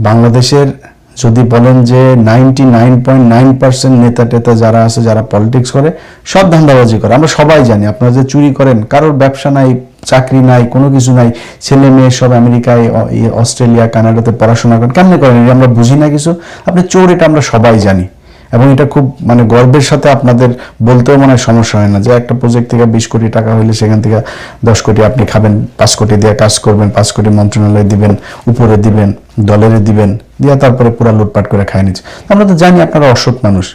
বাংলাদেশের যদি বলেন যে 99.9% নেতা টেতা যারা আছে, যারা পলিটিক্স করে, সব ধান্দাবাজি করে। আমরা সবাই জানি। আপনারা যে চুরি করেন, কারোর ব্যবসা নাই, চাকরি নাই, কোনো কিছু নাই, ছেলে মেয়ে সব আমেরিকায়, অস্ট্রেলিয়া, কানাডাতে পড়াশোনা করেন। কেমনে করেন এটা আমরা বুঝি না কিছু। আপনি চোর, এটা আমরা সবাই জানি। এবং এটা খুব মানে গর্বের সাথে আপনাদের বলতেও মনে হয় সমস্যা হয় না যে একটা প্রজেক্ট থেকে 20 কোটি টাকা হইলে সেখান থেকে 10 কোটি আপনি খাবেন, 5 কোটি দিয়ে কাজ করবেন, 5 কোটি মন্ত্রণালয়ে দিবেন, উপরে দিবেন, দলের দিবেন, দিয়ে তারপরে পুরো লুটপাট করে খায় নিচ্ছে। আমরা তো জানি আপনারা অসৎ মানুষ।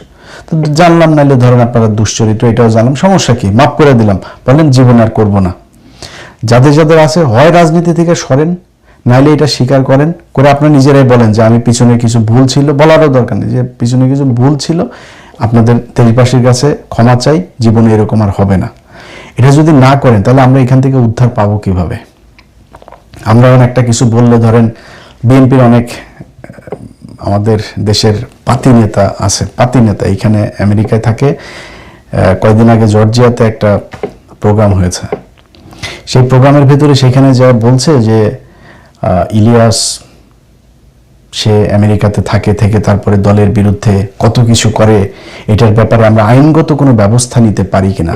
তো জানলাম, নাইলে ধরেন আপনারা দুশ্চরিত্র, এটাও জানলাম, সমস্যা কি, মাফ করে দিলাম, বলেন জীবন আর করবো না। যাদের যাদের আছে, হয় রাজনীতি থেকে সরেন, নাইলে এটা স্বীকার করেন, করে আপনারা নিজেরাই বলেন যে আমি পিছনে কিছু ভুল ছিল। বলারও দরকার নেই যে পিছনে কিছু ভুল ছিল, আপনাদের দেশবাসীর কাছে ক্ষমা চাই, জীবনে এরকম আর হবে না। এটা যদি না করেন তাহলে আমরা এখান থেকে উদ্ধার পাবো কিভাবে? আমরা একটা কিছু বললে ধরেন বিএনপির অনেক আমাদের দেশের পাতি নেতা আছে, পাতি নেতা এখানে আমেরিকায় থাকে। কয়েকদিন আগে জর্জিয়াতে একটা প্রোগ্রাম হয়েছে, সেই প্রোগ্রামের ভিতরে সেখানে যা বলছে যে ইলিয়াস সে আমেরিকাতে থেকে তারপরে দলের বিরুদ্ধে কত কিছু করে, এটার ব্যাপারে আমরা আইনগত কোনো ব্যবস্থা নিতে পারি কিনা।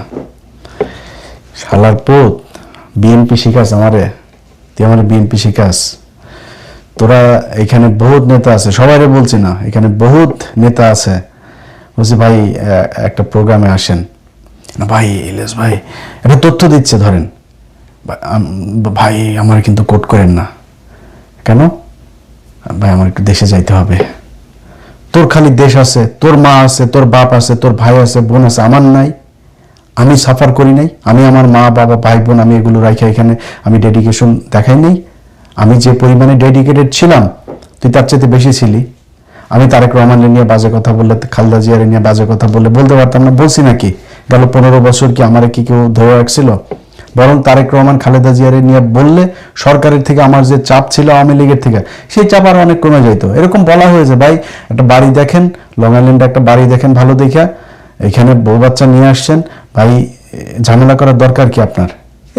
শালার পোত, বিএনপি শিখাস আমারে, তুই আমার বিএনপি শিখাস? তোরা এখানে বহুত নেতা আছে, সবাই বলছি না, এখানে বহুত নেতা আছে। বলছি ভাই একটা প্রোগ্রামে আসেন না। ভাই ইলিয়াস ভাই একটা তথ্য দিচ্ছে, ধরেন ভাই আমার কিন্তু কোট করেন না। কেন ভাই? আমার একটু দেশে যাইতে হবে। তোর খালি দেশ আছে, তোর মা আছে, তোর বাপ আছে, তোর ভাই আছে, বোন আছে, আমার নাই? আমি সাফার করি নাই? আমি আমার মা বাবা ভাই বোন আমি এগুলো রাখা এখানে আমি ডেডিকেশন দেখাই নাই? আমি যে পরিমাণে ডেডিকেটেড ছিলাম তুই তার চাইতে বেশি ছিলি। আমি তারেক রহমানের নিয়ে বাজে কথা বললে, খালেদা জিয়ার নিয়ে বাজে কথা বললে বলতে পারতাম না? বলছি নাকি? গেল 15 বছর কি আমার কি কেউ ধরে রাখছিল? বরং তারেক রহমান খালেদা জিয়ারে নিয়ে বললে সরকারের থেকে আমার যে চাপ ছিল আওয়ামী লীগের থেকে, সেই চাপ আর অনেক কমে যেত। এরকম বলা হয়েছে ভাই একটা বাড়ি দেখেন, লং আইল্যান্ডে একটা বাড়ি দেখেন ভালো দেখা, এখানে বউ বাচ্চা নিয়ে আসছেন, ভাই ঝামেলা করার দরকার কি আপনার?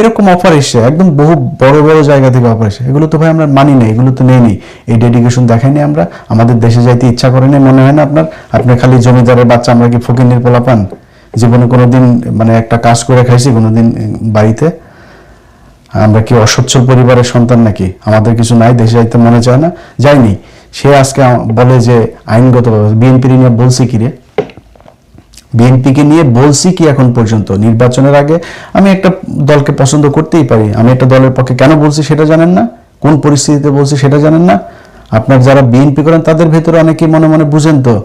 এরকম অফার এসছে, একদম বহু বড় বড় জায়গা থেকে অফার এসে। এগুলো তো ভাই আমরা মানি না, এগুলো তো নেই, এই ডেডিকেশন দেখাই নি আমরা। আমাদের দেশে যাইতে ইচ্ছা করে না মনে হয় না আপনার? আপনি খালি জমিদারের বাচ্চা, আমরা কি ফকিন্নির পোলা পান? জীবনে কোনোদিন মানে একটা কাজ করে খাইছি কোনোদিন বাড়িতে? আমরা কি অসচ্ছল পরিবারের সন্তান নাকি? আমাদের কিছু নাই, দেশে যাইতে মনে চায় না, যাইনি। সে আজকে বলে যে আইনগত বিএনপি নিয়ে বলছি কি রে? বিএনপিকে নিয়ে বলছি কি এখন পর্যন্ত? নির্বাচনের আগে আমি একটা দলকে পছন্দ করতেই পারি, আমি একটা দলের পক্ষে কেন বলছি সেটা জানেন না? কোন পরিস্থিতিতে বলছি সেটা জানেন না? আপনার যারা বিএনপি করেন তাদের ভেতরে অনেকেই মনে মনে বুঝেন তো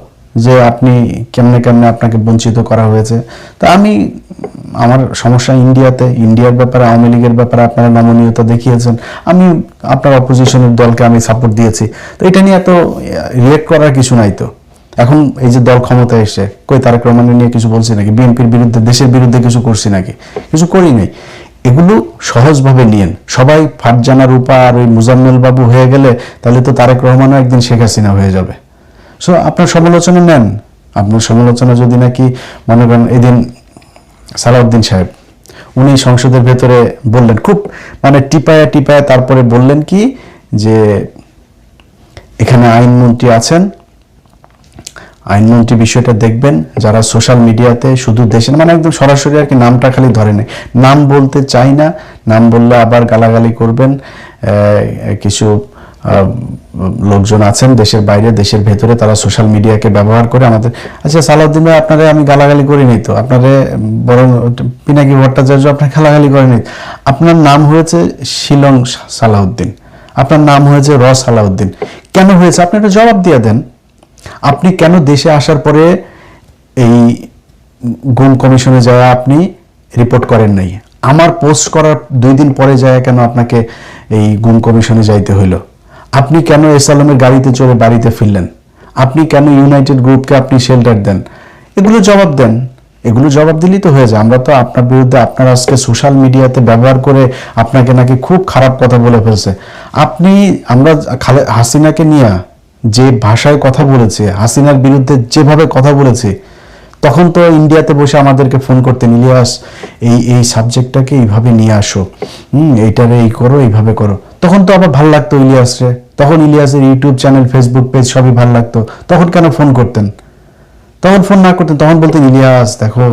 যে আপনি কেমনে কেমনে আপনাকে বঞ্চিত করা হয়েছে। তা আমি আমার সমস্যা ইন্ডিয়ার ব্যাপারে, আওয়ামী লীগের ব্যাপারে আপনারা নমনীয়তা দেখিয়েছেন, আমি আপনার অপোজিশনের দলকে আমি সাপোর্ট দিয়েছি। তো এটা নিয়ে এত রিয়েক্ট করার কিছু নাই তো। এখন এই যে দল ক্ষমতায় এসে কই তারেক রহমানের নিয়ে কিছু বলছি নাকি? বিএনপির বিরুদ্ধে, দেশের বিরুদ্ধে কিছু করছি নাকি? কিছু করি নাই। এগুলো সহজভাবে নিয়েন। সবাই ফারজানা রূপা আর ওই মুজাম্মেল বাবু হয়ে গেলে তাহলে তো তারেক রহমানও একদিন শেখ হাসিনা হয়ে যাবে। সো আপনার সমালোচনা নেন। আপনার সমালোচনা যদি নাকি মনে করেন, এদিন সালাউদ্দিন সাহেব উনি সংসদের ভেতরে বললেন, খুব মানে টিপায়া তারপরে বললেন কি যে এখানে আইনমন্ত্রী আছেন, আইনমন্ত্রী বিষয়টা দেখবেন। যারা সোশ্যাল মিডিয়াতে শুধু দেশের মানে একদম সরাসরি আর কি নামটা খালি ধরে নেয়, নাম বলতে চাই না, নাম বললে আবার গালাগালি করবেন। কিছু লোকজন আছেন দেশের বাইরে দেশের ভেতরে, তারা সোশ্যাল মিডিয়াকে ব্যবহার করে আমাদের। আচ্ছা সালাউদ্দিন ভাই, আপনারা আমি গালাগালি করি নাই তো? আপনারা বরং পিনাকি ভট্টাচার্য আপনার গালাগালি করেনি। আপনার নাম হয়েছে শিলং সালাউদ্দিন, আপনার নাম হয়েছে সালাউদ্দিন। কেন হয়েছে আপনি একটা জবাব দিয়ে দেন। আপনি কেন দেশে আসার পরে এই গুম কমিশনে যায় আপনি রিপোর্ট করেন নাই? আমার পোস্ট করার 2 দিন পরে যায় কেন আপনাকে এই গুম কমিশনে যাইতে হইল? আপনি কেন এসালামের গাড়িতে চড়ে বাড়িতে ফিরলেন? আপনি কেন ইউনাইটেড গ্রুপকে আপনি শেল্টার দেন? এগুলো জবাব দেন। এগুলো জবাব দিলেই তো হয়ে যায়। আমরা তো আপনার বিরুদ্ধে, আপনার আজকে সোশ্যাল মিডিয়াতে ব্যবহার করে আপনাকে নাকি খুব খারাপ কথা বলে ফেলছে। আমরা হাসিনাকে নিয়ে যে ভাষায় কথা বলেছে, হাসিনার বিরুদ্ধে যেভাবে কথা বলেছে, তখন তো ইন্ডিয়াতে বসে আমাদেরকে ফোন করতেন, ইলিয়াস এই এই সাবজেক্টটাকে এইভাবে নিয়ে আসো, এইটারে এই করো, এইভাবে করো, তখন তো আবার ভালো লাগতো ইলিয়াসরে, তখন ইলিয়াসের ইউটিউব চ্যানেল, ফেসবুক পেজ সবই ভালো লাগতো, তখন কেন ফোন করতেন? তখন ফোন না করতেন, তখন বলতেন ইলিয়াস দেখো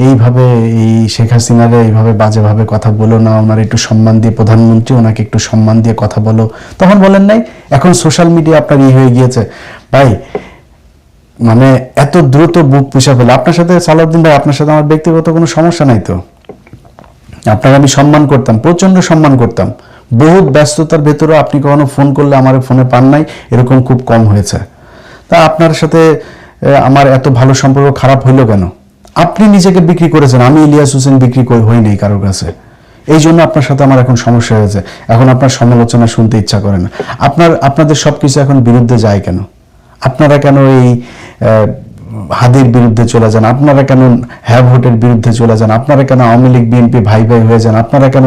এইভাবে এই শেখ হাসিনারে এইভাবে বাজেভাবে কথা বলো না, ওনার একটু সম্মান দিয়ে, প্রধানমন্ত্রী ওনাকে একটু সম্মান দিয়ে কথা বলো, তখন বলেন নাই? এখন সোশ্যাল মিডিয়া আপনার হয়ে গিয়েছে ভাই, মানে এত দ্রুত বুক পুষা ফেলে। আপনার সাথে সালাউদ্দিন ভাই, আপনার সাথে আমার ব্যক্তিগত কোনো সমস্যা নাই তো, আপনাকে আমি সম্মান করতাম, প্রচন্ড সম্মান করতাম, বহুত ব্যস্ততার ভেতরে আপনি কখনো ফোন করলে আমার ফোনে পান নাই, এরকম খুব কম হয়েছে। তা আপনার সাথে আমার এত ভালো সম্পর্ক খারাপ হইলো কেন? আপনি নিজেকে বিক্রি করেছেন, আমি ইলিয়াস হোসেন বিক্রি হই নাই কারোর কাছে, এই জন্য আপনার সাথে আমার এখন সমস্যা হয়েছে, এখন আপনার সমালোচনা শুনতে ইচ্ছা করে না। আপনাদের সবকিছু এখন বিরুদ্ধে যায় কেন? আপনারা কেন এই হাদির বিরুদ্ধে চলে যান? আপনারা কেন হ্যাঁ ভোটের বিরুদ্ধে চলে যান? আপনারা কেন আওয়ামী লীগ বিএনপি ভাই ভাই হয়ে যান? আপনারা কেন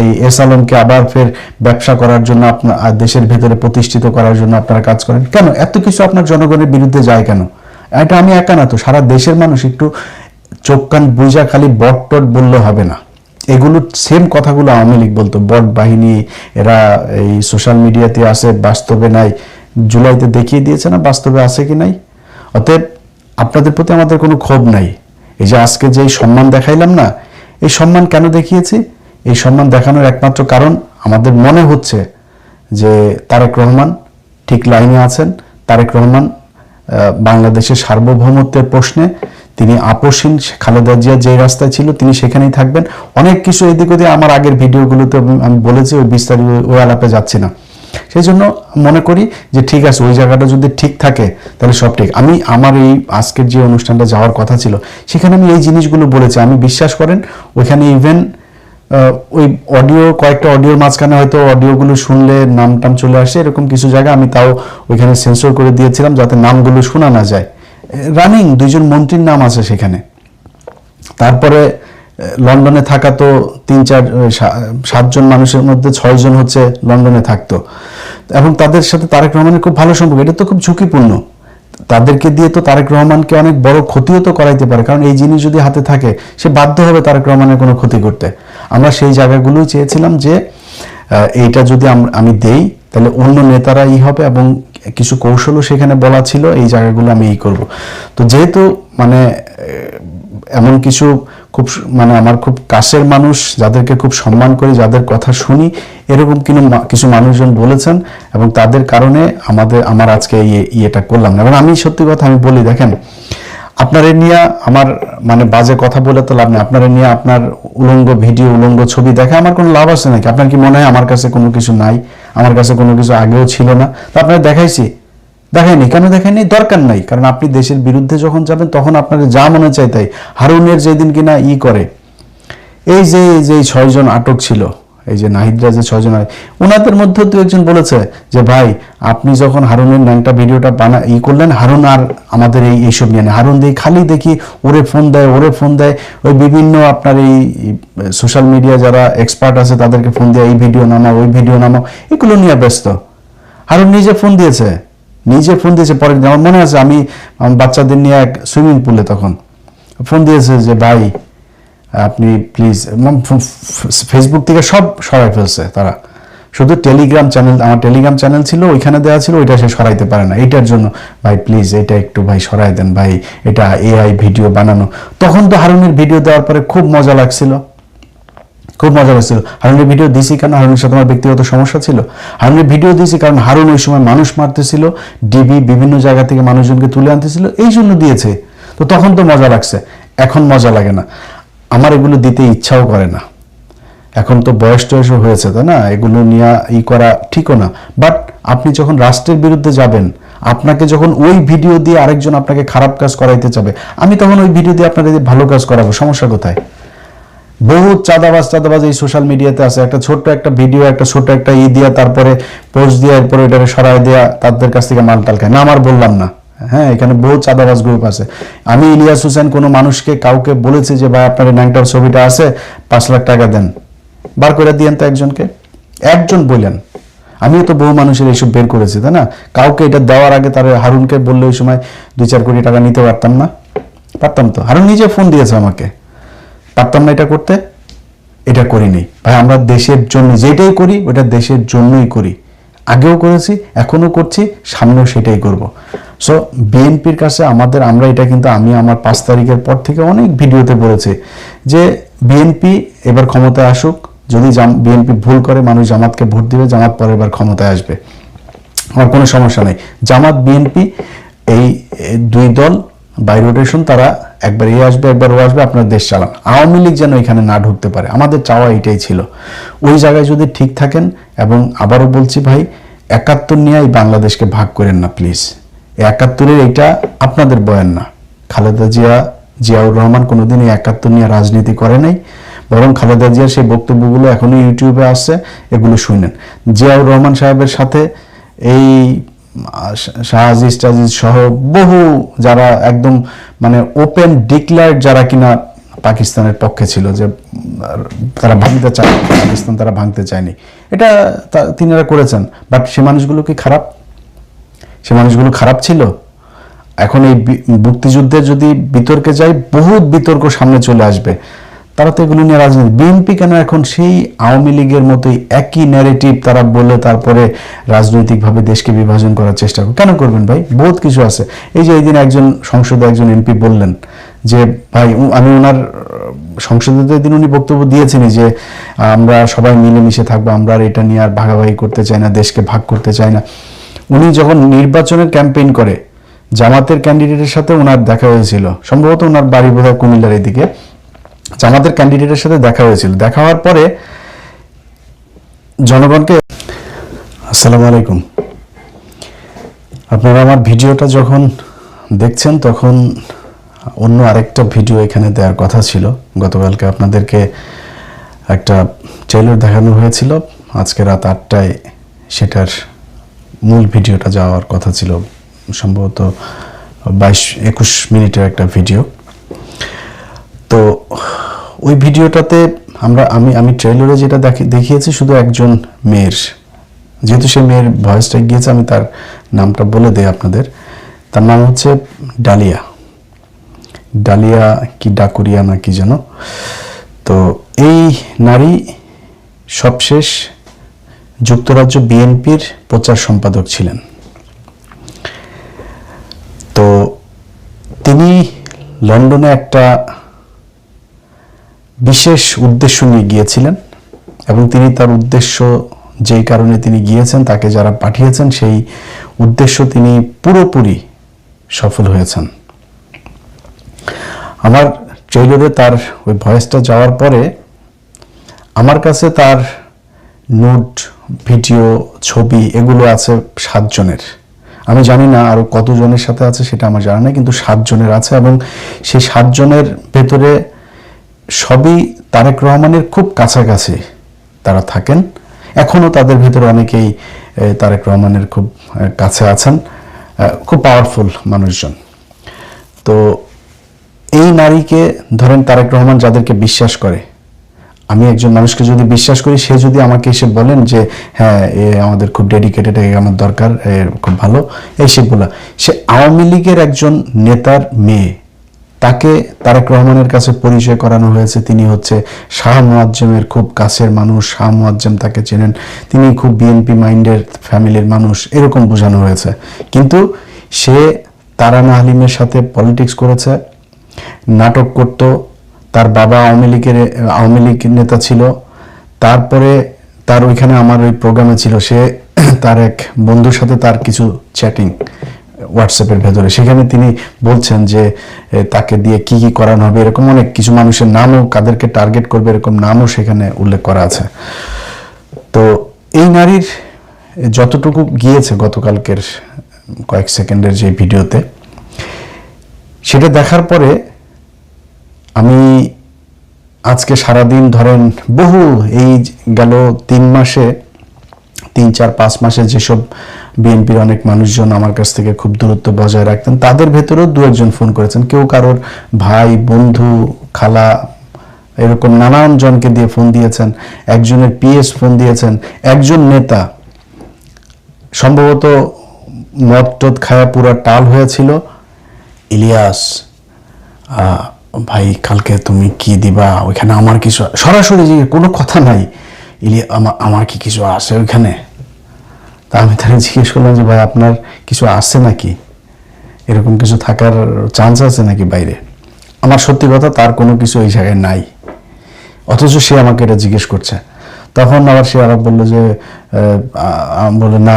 এই এস আলমকে আবার ফের ব্যবসা করার জন্য, আপনার দেশের ভেতরে প্রতিষ্ঠিত করার জন্য আপনারা কাজ করেন কেন? এত কিছু আপনার জনগণের বিরুদ্ধে যায় কেন? এটা আমি একা না তো, সারা দেশের মানুষ। একটু চোখ কান বুঝা খালি বট টট বললে হবে না, এগুলো সেম কথাগুলো আওয়ামী লীগ বলতো, বট বাহিনী, এরা এই সোশ্যাল মিডিয়াতে আছে, বাস্তবে নাই। জুলাইতে দেখিয়ে দিয়েছে না বাস্তবে আছে কি নাই। অতএব আপনাদের প্রতি আমাদের কোনো ক্ষোভ নাই। এই যে আজকে যে সম্মান দেখাইলাম না, এই সম্মান কেন দেখিয়েছি? এই সম্মান দেখানোর একমাত্র কারণ, আমাদের মনে হচ্ছে যে তারেক রহমান ঠিক লাইনে আছেন। তারেক রহমান বাংলাদেশের সার্বভৌমত্বের প্রশ্নে তিনি আপোষহীন। খালেদা জিয়া যে রাস্তায় ছিল তিনি সেখানেই থাকবেন। অনেক কিছু এদিক ওদিক আমার আগের ভিডিওগুলোতে আমি বলেছি, ওই বিস্তারিত ওই আলাপে যাচ্ছি না। সেই জন্য মনে করি যে ঠিক আছে, ওই জায়গাটা যদি ঠিক থাকে তাহলে সব ঠিক। আমি আমার এই আজকের যে অনুষ্ঠানটা যাওয়ার কথা ছিল, সেখানে আমি এই জিনিসগুলো বলেছি। আমি বিশ্বাস করেন ওইখানে ইভেন ওই কয়েকটা অডিওর মাঝখানে হয়তো অডিওগুলো শুনলে নাম টাম চলে আসে, এরকম কিছু জায়গা আমি তাও ওইখানে সেন্সর করে দিয়েছিলাম যাতে নামগুলো শোনা না যায়। রানিং 2জন মন্ত্রীর নাম আছে সেখানে। তারপরে লন্ডনে থাকা তো 7জন মানুষের মধ্যে 6জন হচ্ছে লন্ডনে থাকতো, এবং তাদের সাথে তারেক রহমানের খুব ভালো সম্পর্ক। এটা তো খুব ঝুঁকিপূর্ণ, তাদেরকে দিয়ে তো তারেক রহমানকে অনেক বড় ক্ষতিও তো করাইতে পারে, কারণ এই জিনিস যদি হাতে থাকে সে বাধ্য হবে তারেক রহমানের কোনো ক্ষতি করতে। আমরা সেই জায়গাগুলোই চেয়েছিলাম যে এইটা যদি আমি দেই তাহলে অন্য নেতারা হবে, এবং কিছু কৌশলও সেখানে বলা ছিল, এই জায়গাগুলো আমি করব। তো যেহেতু মানে এমন কিছু খুব মানে আমার খুব কাছের মানুষ, যাদেরকে খুব সম্মান করি, যাদের কথা শুনি, এরকম কিছু মানুষজন বলেছেন, এবং তাদের কারণে আমার আজকে ইয়েটা করলাম না। এবং আমি সত্যি কথা আমি বলি, দেখেন আপনারা নিয়ে আমার মানে বাজে কথা বলে তো লাভ নেই। আপনারা নিয়ে আপনার উলঙ্গ ভিডিও, উলঙ্গ ছবি দেখে আমার কোনো লাভ আছে নাকি? আপনার কি মনে হয় আমার কাছে কোনো কিছু নাই? আমার কাছে কোনো কিছু আগেও ছিল না, তো আপনারা দেখায়নি কেন? দেখায়নি, দরকার নাই। কারণ আপনি দেশের বিরুদ্ধে যখন যাবেন তখন আপনাদের যা মনে চায় তাই। হারুনের যেদিন কিনা করে, এই যে 6জন আটক ছিল, এই যে নাহিদরা যে 6জন, ওনাদের মধ্যে তো একজন বলেছে যে ভাই আপনি যখন হারুনের ন্যাংটা ভিডিওটা করলেন, হারুন আর আমাদের এইসব নিয়ে হারুন খালি দেখি ওরে ফোন দেয়, ওই বিভিন্ন আপনার এই সোশ্যাল মিডিয়া যারা এক্সপার্ট আছে তাদেরকে ফোন দিয়ে এই ভিডিও নামাও, ওই ভিডিও নামাও, এগুলো নিয়ে ব্যস্ত। হারুন নিজে ফোন দিয়েছে পরের দিন। আমার মনে আছে আমি বাচ্চাদের নিয়ে এক সুইমিং পুলে তখন ফোন দিয়েছে যে ভাই আপনি প্লিজ, ফেসবুক থেকে সব সরাই ফেলছে তারা, শুধু টেলিগ্রাম চ্যানেল, আমার টেলিগ্রাম চ্যানেল ছিল ওইখানে দেওয়া ছিল, ওইটা সে সরাইতে পারে না। এইটার জন্য ভাই প্লিজ এটা একটু ভাই সরাই দেন ভাই, এটা এআই ভিডিও বানানো। তখন তো হারুনের ভিডিও দেওয়ার পরে খুব মজা লাগছিল। হারুনের ভিডিও দিয়েছি কারণ হারুনের সাথে আমার ব্যক্তিগত সমস্যা ছিল। হারুনের ভিডিও দিয়েছি কারণ হারুন ওই সময় মানুষ মারতেছিল, ডিবি বিভিন্ন জায়গা থেকে মানুষজনকে তুলে আনতেছিল, এই জন্য দিয়েছে। তো তখন তো মজা লাগছে, এখন মজা লাগে না, আমার এগুলো দিতে ইচ্ছাও করে না। এখন তো বয়স টয়সও হয়েছে, তাই না? এগুলো নিয়ে করা ঠিকও না। বাট আপনি যখন রাষ্ট্রের বিরুদ্ধে যাবেন, আপনাকে যখন ওই ভিডিও দিয়ে আরেকজন আপনাকে খারাপ কাজ করাইতে চাবে, আমি তখন ওই ভিডিও দিয়ে আপনাকে ভালো কাজ করাবো, সমস্যা কোথায়? বহুত চাঁদাবাজ এই সোশ্যাল মিডিয়াতে আছে। একটা ছোট্ট একটা ভিডিও, একটা ছোট্ট একটা দিয়া, তারপরে পোস্ট দিয়ে এরপরে এটারে সরাই দেয়া, তাদের কাছ থেকে মাল টাল খায় না। আমার বললাম না, হ্যাঁ, এখানে বহুত চাঁদাবাজ গ্রুপ আছে। আমি ইলিয়াস হোসেন কোনো মানুষকে কাউকে বলেছি যে ভাই আপনার ন্যাংটার ছবিটা আছে 5 লাখ টাকা দেন, বার করে দিয়েন তো একজন বললেন। আমিও তো বহু মানুষের এইসব বের করেছি, তাই না? কাউকে এটা দেওয়ার আগে তার হারুনকে বললে ওই সময় 2-4 কোটি টাকা নিতে পারতাম না? পারতাম তো। হারুন নিজে ফোন দিয়েছে আমাকে, পারতাম না এটা করতে, এটা করিনি ভাই। আমরা দেশের জন্য যেটাই করি ওটা দেশের জন্যই করি, আগেও করেছি, এখনো করছি, সামনেও সেটাই করব। সো বিএনপির কাছে আমরা এটা কিন্তু আমি আমার 5 তারিখের পর থেকে অনেক ভিডিওতে বলেছি যে বিএনপি এবার ক্ষমতায় আসুক, যদি বিএনপি ভুল করে মানুষ জামাতকে ভোট দিবে, জামাত পরের বার ক্ষমতায় আসবে, আমার কোনো সমস্যা নেই। জামাত বিএনপি এই দুই দল বাই রোটেশন, তারা একবার এ আসবে একবার ও আসবে, আপনার দেশ চালান। আওয়ামী লীগ যেন এখানে না ঢুকতে পারে, আমাদের চাওয়া এটাই ছিল। ওই জায়গায় যদি ঠিক থাকেন, এবং আবারও বলছি ভাই, 71 নিয়ে এই বাংলাদেশকে ভাগ করেন না প্লিজ। 71-এর এইটা আপনাদের বয়ান না। খালেদা জিয়াউর রহমান কোনোদিন এই 71 নিয়ে রাজনীতি করে নাই, বরং খালেদা জিয়ার সেই বক্তব্যগুলো এখনো ইউটিউবে আসছে, এগুলো শুনেন। জিয়াউর রহমান সাহেবের সাথে এই শাহজিজ টাজিজ সহ বহু যারা একদম মানে ওপেন ডিক্লায়ার্ড, যারা কিনা পাকিস্তানের পক্ষে ছিল, যে তারা ভাঙতে চায় পাকিস্তান, তারা ভাঙতে চায়নি, এটা তিনারা করেছেন। বাট সে মানুষগুলো কি খারাপ? সে মানুষগুলো খারাপ ছিল? এখন এই মুক্তিযুদ্ধের যদি বিতর্কে যাই, বহুত বিতর্ক সামনে চলে আসবে, তারা তো এগুলো নিয়ে রাজনীতি। বিএনপি কেন এখন সেই আওয়ামী লীগের মতোই একই ন্যারেটিভ তারা বলে তারপরে রাজনৈতিকভাবে দেশকে বিভাজন করার চেষ্টা কেন করবেন ভাই? বহুত কিছু আছে। এই যে এইদিন একজন সংসদে একজন এমপি বললেন যে ভাই, আমি ওনার সংসদে দিন উনি বক্তব্য দিয়েছেনই যে আমরা সবাই মিলেমিশে থাকবো, আমরা আর এটা নিয়ে আর ভাগাভাগি করতে চাই না, দেশকে ভাগ করতে চাই না। উনি যখন নির্বাচনের ক্যাম্পেইন করে জামাতের ক্যান্ডিডেটের সাথে ওনার দেখা হয়েছিল, সম্ভবত ওনার বাড়ি বোধহয় কুমিল্লার এদিকে, জামাতের ক্যান্ডিডেটের সাথে দেখা হয়েছিল। দেখা হওয়ার পরে জনগণকে, আসসালামু আলাইকুম, আপনারা আমার ভিডিওটা যখন দেখছেন তখন অন্য আরেকটা ভিডিও এখানে দেওয়ার কথা ছিল। গতকালকে আপনাদেরকে একটা ট্রেলার দেখানো হয়েছিল, আজকে রাত 8টায় সেটার মূল ভিডিওটা যাওয়ার কথা ছিল, সম্ভবত 22-21 মিনিটের একটা ভিডিও। তো ওই ভিডিওটাতে আমি ট্রেলারে যেটা দেখিয়েছি শুধু একজন মেয়ের, যেহেতু সে মেয়ের ভয়েসটা গিয়েছে, আমি তার নামটা বলে দেই আপনাদের। তার নাম হচ্ছে ডালিয়া কি ডাকুরিয়া না কি যেন। তো এই নারী সবশেষ যুক্তরাজ্য বিএনপির প্রচার সম্পাদক ছিলেন। তো তিনি লন্ডনে একটা বিশেষ উদ্দেশ্য নিয়ে গিয়েছিলেন, এবং তিনি তার উদ্দেশ্য, যেই কারণে তিনি গিয়েছেন, তাকে যারা পাঠিয়েছেন সেই উদ্দেশ্য তিনি পুরোপুরি সফল হয়েছেন। আমার ট্রেলারে তার ওই ভয়েসটা যাওয়ার পরে আমার কাছে তার নোট, ভিডিও, ছবি এগুলো আছে 7 জনের। আমি জানি না আরো কতজনের সাথে আছে সেটা আমার জানা নেই, কিন্তু 7 জনের আছে, এবং সেই 7 জনের ভেতরে সবই তারেক রহমানের খুব কাছাকাছি তারা থাকেন। এখনো তাদের ভেতরে অনেকেই তারেক রহমানের খুব কাছে আছেন, খুব পাওয়ারফুল মানুষজন। তো এই নারীকে ধরেন, তারেক রহমান যাদেরকে বিশ্বাস করে, আমি একজন মানুষকে যদি বিশ্বাস করি, সে যদি আমাকে এসে বলেন যে হ্যাঁ এ আমাদের খুব ডেডিকেটেড, আমার দরকার, খুব ভালো, এই সে বলা, সে আওয়ামী লীগের একজন নেতার মেয়ে, তাকে তারেক রহমানের কাছে পরিচয় করানো হয়েছে। তিনি হচ্ছে শাহ মুয়াজ্জেমের খুব কাছের মানুষ, শাহ মুয়াজ্জেম তাকে চেনেন, তিনি খুব বিএনপি মাইন্ডের ফ্যামিলির মানুষ, এরকম বোঝানো হয়েছে। কিন্তু সে তারানা হালিমের সাথে পলিটিক্স করেছে, নাটক করত, তার বাবা আওয়ামী লীগ নেতা ছিল। তারপরে তার ওইখানে আমার ওই প্রোগ্রামে ছিল, সে তার এক বন্ধুর সাথে তার কিছু চ্যাটিং হোয়াটসঅ্যাপের ভেতরে, সেখানে তিনি বলছেন যে তাকে দিয়ে কি কি করানো হবে, এরকম অনেক কিছু মানুষের নামও, কাদেরকে টার্গেট করবে এরকম নামও সেখানে উল্লেখ করা আছে। তো এই নারীর যতটুকু গিয়েছে গতকালকের কয়েক সেকেন্ডের যে ভিডিওতে, সেটা দেখার পরে আমি আজকে সারাদিন ধরেন বহু এই গেল 3 মাসে, 3-4-5 মাসে যেসব বিএনপির অনেক মানুষজন আমার কাছ থেকে খুব দূরত্ব বজায় রাখতেন, তাদের ভেতরেও 2-1 ফোন করেছেন। কেউ কারোর ভাই, বন্ধু, খালা, এরকম নানান জনকে দিয়ে ফোন দিয়েছেন। একজনের পিএস ফোন দিয়েছেন। একজন নেতা সম্ভবত মদ টদ খায়া পুরো টাল হয়েছিল, ইলিয়াস ভাই কালকে তুমি কি দিবা ওইখানে, আমার কিছু সরাসরি যে কোনো কথা নাই, আমার কি কিছু আছে ওইখানে? তা আমি তাকে জিজ্ঞেস করলাম যে ভাই আপনার কিছু আছে নাকি, এরকম কিছু থাকার চান্স আছে নাকি বাইরে? আমার সত্যি কথা তার কোনো কিছু এই জায়গায় নাই, অথচ সে আমাকে এটা জিজ্ঞেস করছে। তখন আবার সে আবার বললো যে বলে না,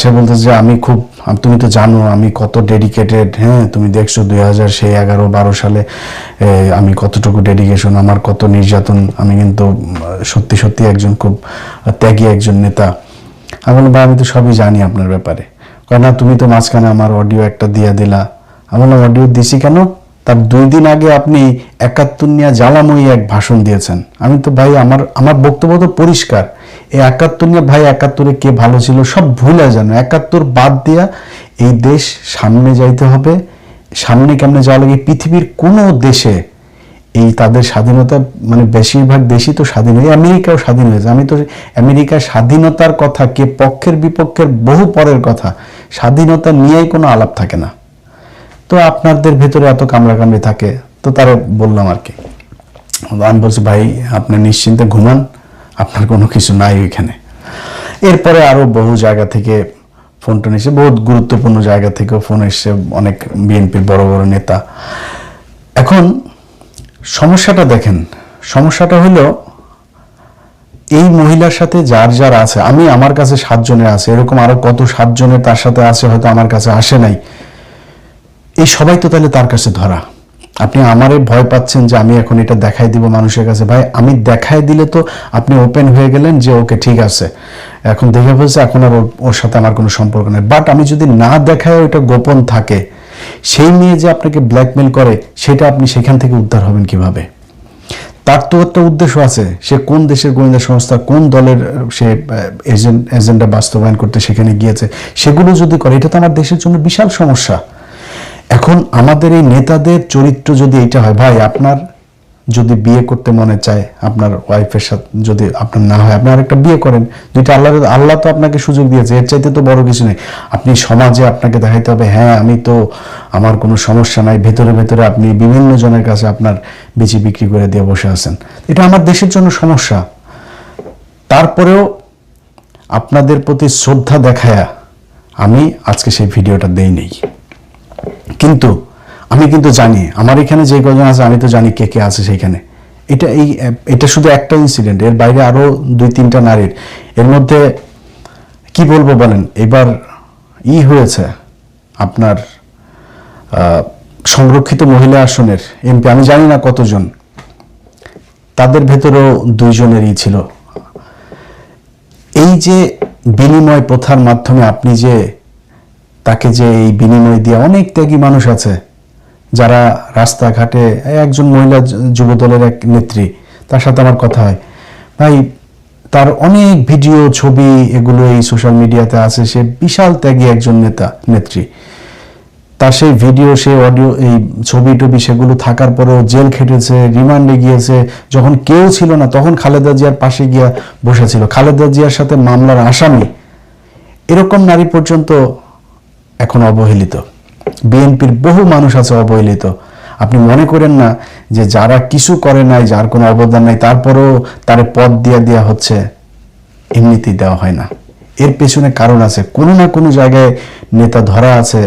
সে বলতে যে আমি খুব, তুমি তো জানো আমি কত ডেডিকেটেড, হ্যাঁ তুমি দেখছো 2011-12 সালে আমি কতটুকু ডেডিকেশন, আমার কত নির্যাতন, আমি কিন্তু সত্যি সত্যি একজন খুব ত্যাগী একজন নেতা। আমি বললাম ভাই আমি তো সবই জানি আপনার ব্যাপারে। না তুমি তো মাঝখানে আমার অডিও একটা দিয়ে দিলা। আমি বললাম অডিও দিছি কেন? তার 2 দিন আগে আপনি 71 নিয়ে জ্বালাময়ী এক ভাষণ দিয়েছেন। আমি তো ভাই আমার বক্তব্য তো পরিষ্কার, এই 71 নিয়ে ভাই 71-এ কে ভালো ছিল সব ভুলে যেন 71 বাদ দিয়া এই দেশ সামনে যাইতে হবে। সামনে কেমনে যাওয়া লাগে, পৃথিবীর কোনো দেশে এই তাদের স্বাধীনতা, মানে বেশিরভাগ দেশই তো স্বাধীন হয়ে, আমেরিকাও স্বাধীন হয়েছে। আমি তো আমেরিকার স্বাধীনতার কথা, কে পক্ষের বিপক্ষের বহু পরের কথা, স্বাধীনতা নিয়েই কোনো আলাপ থাকে না। তো আপনাদের ভেতরে এত কামড়াকামড়ি থাকে, তো তারা বললাম আর কি। আমি বলছি ভাই আপনি নিশ্চিন্তে ঘুমান, আপনার কোনো কিছু নাই ওইখানে। এরপরে আরো বহু জায়গা থেকে ফোন টোন এসে, বহুত গুরুত্বপূর্ণ জায়গা থেকেও ফোন এসছে, অনেক বিএনপির বড় বড় নেতা। এখন সমস্যাটা দেখেন, সমস্যাটা হলো এই মহিলার সাথে যার যার আছে, আমি আমার কাছে 7 জনের আছে, এরকম আরো কত 7 জনের তার সাথে আছে, হয়তো আমার কাছে আসে নাই। এই সবাই তো তাহলে তার কাছে ধরা। আপনি আমারে ভয় পাচ্ছেন যে আমি এখন এটা দেখাই দিব মানুষের কাছে। ভাই আমি দেখাই দিলে তো আপনি ওপেন হয়ে গেলেন যে ওকে ঠিক আছে, এখন দেখে ফেলছে, এখন আর ওর সাথে আমার কোনো সম্পর্ক নেই। বাট আমি যদি না দেখায় ওইটা গোপন থাকে, সেই নিয়ে যে আপনাকে ব্ল্যাকমেল করে, সেটা আপনি সেখান থেকে উদ্ধার হবেন কিভাবে? তার তো একটা উদ্দেশ্য আছে, সে কোন দেশের গোয়েন্দা সংস্থা, কোন দলের সে এজেন্ডা বাস্তবায়ন করতে সেখানে গিয়েছে, সেগুলো যদি করে, এটা তো আমার দেশের জন্য বিশাল সমস্যা। এখন আমাদের এই নেতাদের চরিত্র যদি এটা হয়, ভাই আপনার যদি বিয়ে করতে মনে চায়, আপনার ওয়াইফের সাথে যদি আপনার না হয়, আপনি আরেকটা বিয়ে করেন। দুইটা আল্লাহ তো আপনাকে সুযোগ দিয়েছে, এর চাইতে তো বড় কিছু নেই। আপনি সমাজে আপনাকে দেখাইতে হবে হ্যাঁ আমি তো, আমার কোনো সমস্যা নাই, ভেতরে ভেতরে আপনি বিভিন্ন জনের কাছে আপনার বেচি বিক্রি করে দিয়ে বসে আছেন। এটা আমার দেশের জন্য সমস্যা। তারপরেও আপনাদের প্রতি শ্রদ্ধা দেখায়া আমি আজকে সেই ভিডিওটা দেই নেই। কিন্তু আমি কিন্তু জানি আমার এখানে যে কজন আছে, আমি তো জানি কে কে আছে সেইখানে। এটা শুধু একটা ইনসিডেন্ট, এর বাইরে আরো 2-3টা নারীর, এর মধ্যে কি বলবো বলেন, এবার হয়েছে আপনার সংরক্ষিত মহিলা আসনের এমপি, আমি জানি না কতজন, তাদের ভেতরেও 2 জনেরই ছিল। এই যে বিনিময় প্রথার মাধ্যমে আপনি যে তাকে যে এই বিনিময় দিয়ে, অনেক ত্যাগী মানুষ আছে যারা রাস্তাঘাটে, একজন মহিলা যুবদলের এক নেত্রী, তার সাথে আমার কথা হয়, ভাই তার অনেক ভিডিও ছবি এগুলো এই সোশ্যাল মিডিয়াতে আছে, সে বিশাল ত্যাগী একজন নেত্রী। তার সেই ভিডিও, সেই অডিও, এই ছবি টবি সেগুলো থাকার পরেও জেল খেটেছে, রিমান্ডে গিয়েছে, যখন কেউ ছিল না তখন খালেদা জিয়ার পাশে গিয়া বসেছিল, খালেদা জিয়ার সাথে মামলার আসামি। এরকম নারী পর্যন্ত এখন অবহেলিত। বিএনপির বহু মানুষ আছে অবহেলিত। আপনি মনে করেন না যে যারা কিছু করে নাই, যার কোনো অবদান নাই, তারপরেও তারে পদ দেওয়া হচ্ছে, এমনিতেই দেওয়া হয় না। এর পেছনে কারণ আছে, কোনো না কোনো জায়গায় নেতা ধরা আছে,